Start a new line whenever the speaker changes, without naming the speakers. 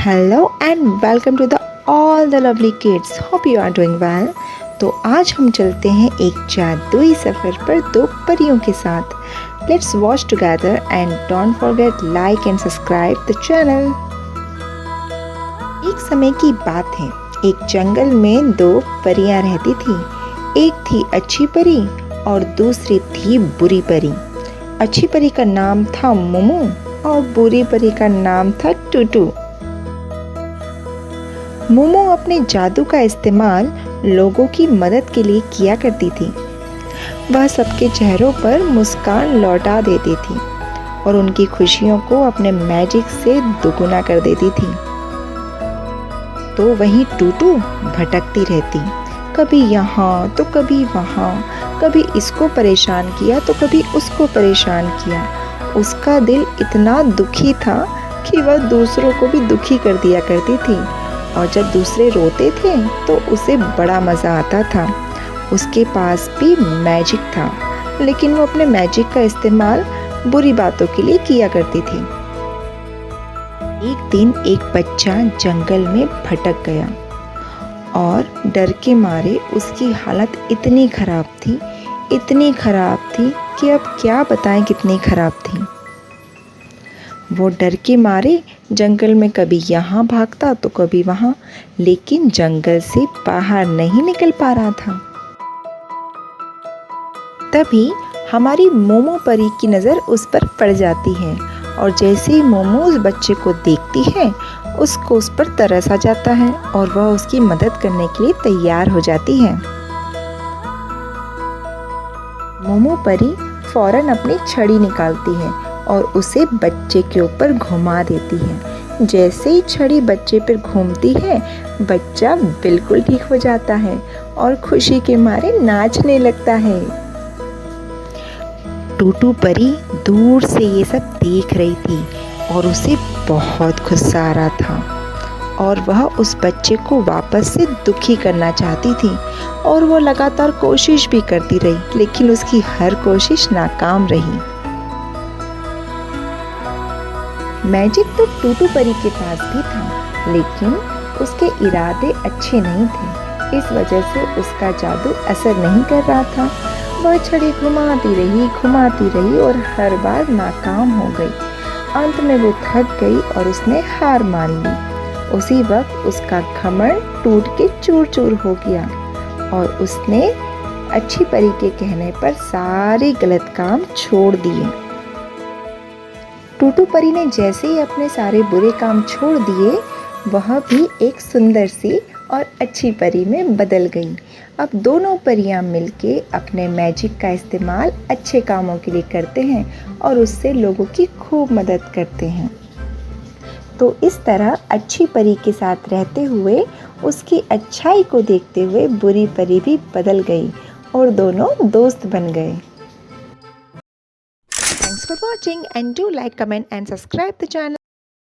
Hello and welcome to the all the lovely kids, hope you are doing well. तो आज हम चलते हैं एक जादुई सफ़र पर दो परियों के साथ। Let's watch together and don't forget like and subscribe the channel. एक समय की बात है, एक जंगल में दो परियां रहती थी। एक थी अच्छी परी और दूसरी थी बुरी परी। अच्छी परी का नाम था मुमू और बुरी परी का नाम था टूटू। मोमो अपने जादू का इस्तेमाल लोगों की मदद के लिए किया करती थी। वह सबके चेहरों पर मुस्कान लौटा देती थी और उनकी खुशियों को अपने मैजिक से दुगुना कर देती थी। तो वहीं टूटू भटकती रहती, कभी यहाँ तो कभी वहाँ, कभी इसको परेशान किया तो कभी उसको परेशान किया। उसका दिल इतना दुखी था कि वह दूसरों को भी दुखी कर दिया करती थी और जब दूसरे रोते थे तो उसे बड़ा मज़ा आता था। उसके पास भी मैजिक था, लेकिन वो अपने मैजिक का इस्तेमाल बुरी बातों के लिए किया करती थी। एक दिन एक बच्चा जंगल में भटक गया और डर के मारे उसकी हालत इतनी खराब थी कि अब क्या बताएं कितनी खराब थी। वो डर के मारे जंगल में कभी यहाँ भागता तो कभी वहाँ, लेकिन जंगल से बाहर नहीं निकल पा रहा था। तभी हमारी मोमो परी की नज़र उस पर पड़ जाती है और जैसे ही मोमो उस बच्चे को देखती है, उसको उस पर तरस आ जाता है और वह उसकी मदद करने के लिए तैयार हो जाती है। मोमो परी फौरन अपनी छड़ी निकालती है और उसे बच्चे के ऊपर घुमा देती है। जैसे ही छड़ी बच्चे पर घूमती है, बच्चा बिल्कुल ठीक हो जाता है और खुशी के मारे नाचने लगता है। टूटू परी दूर से ये सब देख रही थी और उसे बहुत गुस्सा आ रहा था और वह उस बच्चे को वापस से दुखी करना चाहती थी और वो लगातार कोशिश भी करती रही, लेकिन उसकी हर कोशिश नाकाम रही। मैजिक तो टूटू परी के पास भी था, लेकिन उसके इरादे अच्छे नहीं थे। इस वजह से उसका जादू असर नहीं कर रहा था। वह छड़ी घुमाती रही और हर बार नाकाम हो गई। अंत में वो थक गई और उसने हार मान ली। उसी वक्त उसका घमंड टूट के चूर चूर हो गया और उसने अच्छी परी के कहने पर सारे गलत काम छोड़ दिए। टूटू परी ने जैसे ही अपने सारे बुरे काम छोड़ दिए, वह भी एक सुंदर सी और अच्छी परी में बदल गई। अब दोनों परियां मिलके अपने मैजिक का इस्तेमाल अच्छे कामों के लिए करते हैं और उससे लोगों की खूब मदद करते हैं। तो इस तरह अच्छी परी के साथ रहते हुए, उसकी अच्छाई को देखते हुए बुरी परी भी बदल गई और दोनों दोस्त बन गए। Thanks for watching and do like, comment and subscribe the channel.